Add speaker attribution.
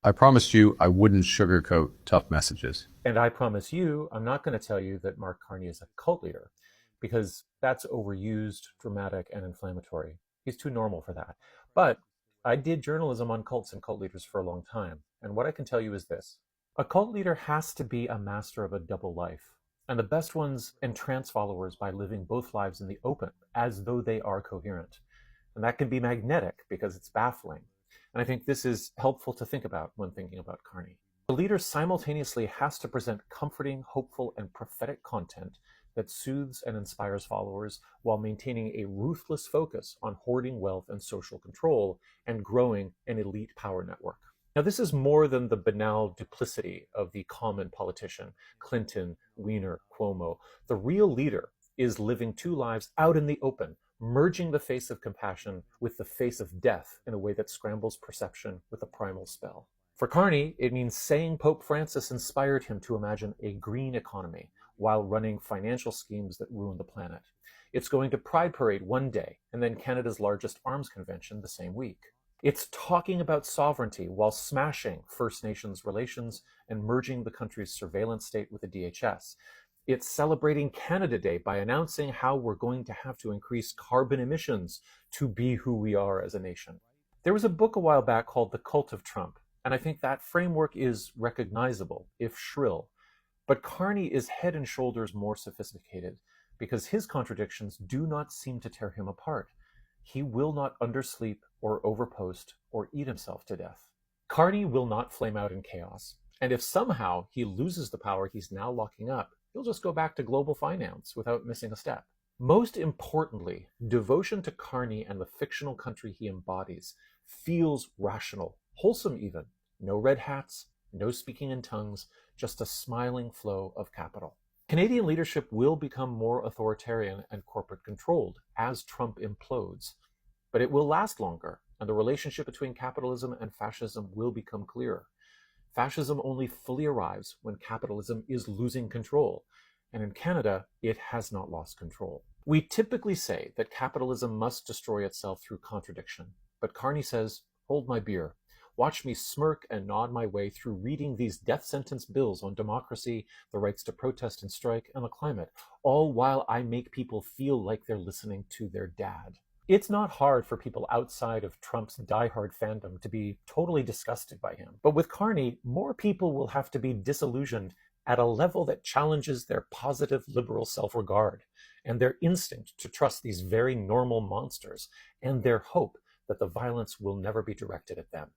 Speaker 1: I promised you I wouldn't sugarcoat tough messages.
Speaker 2: And I promise you, I'm not going to tell you that Mark Carney is a cult leader because that's overused, dramatic, and inflammatory. He's too normal for that. But I did journalism on cults and cult leaders for a long time. And what I can tell you is this: a cult leader has to be a master of a double life. And the best ones entrance followers by living both lives in the open as though they are coherent. And that can be magnetic because it's baffling. And I think this is helpful to think about when thinking about Carney. The leader simultaneously has to present comforting, hopeful, and prophetic content that soothes and inspires followers while maintaining a ruthless focus on hoarding wealth and social control and growing an elite power network. Now, this is more than the banal duplicity of the common politician, Clinton, Weiner, Cuomo. The real leader is living two lives out in the open, merging the face of compassion with the face of death in a way that scrambles perception with a primal spell. For Carney, it means saying Pope Francis inspired him to imagine a green economy while running financial schemes that ruin the planet. It's going to Pride Parade one day and then Canada's largest arms convention the same week. It's talking about sovereignty while smashing First Nations relations and merging the country's surveillance state with the DHS. It's celebrating Canada Day by announcing how we're going to have to increase carbon emissions to be who we are as a nation. There was a book a while back called The Cult of Trump, and I think that framework is recognizable, if shrill. But Carney is head and shoulders more sophisticated because his contradictions do not seem to tear him apart. He will not undersleep or overpost or eat himself to death. Carney will not flame out in chaos. And if somehow he loses the power he's now locking up, he'll just go back to global finance without missing a step. Most importantly, devotion to Carney and the fictional country he embodies feels rational, wholesome even. No red hats, no speaking in tongues, just a smiling flow of capital. Canadian leadership will become more authoritarian and corporate controlled as Trump implodes, but it will last longer, and the relationship between capitalism and fascism will become clearer. Fascism only fully arrives when capitalism is losing control, and in Canada, it has not lost control. We typically say that capitalism must destroy itself through contradiction, but Carney says, hold my beer. Watch me smirk and nod my way through reading these death sentence bills on democracy, the rights to protest and strike, and the climate, all while I make people feel like they're listening to their dad. It's not hard for people outside of Trump's diehard fandom to be totally disgusted by him. But with Carney, more people will have to be disillusioned at a level that challenges their positive liberal self-regard and their instinct to trust these very normal monsters and their hope that the violence will never be directed at them.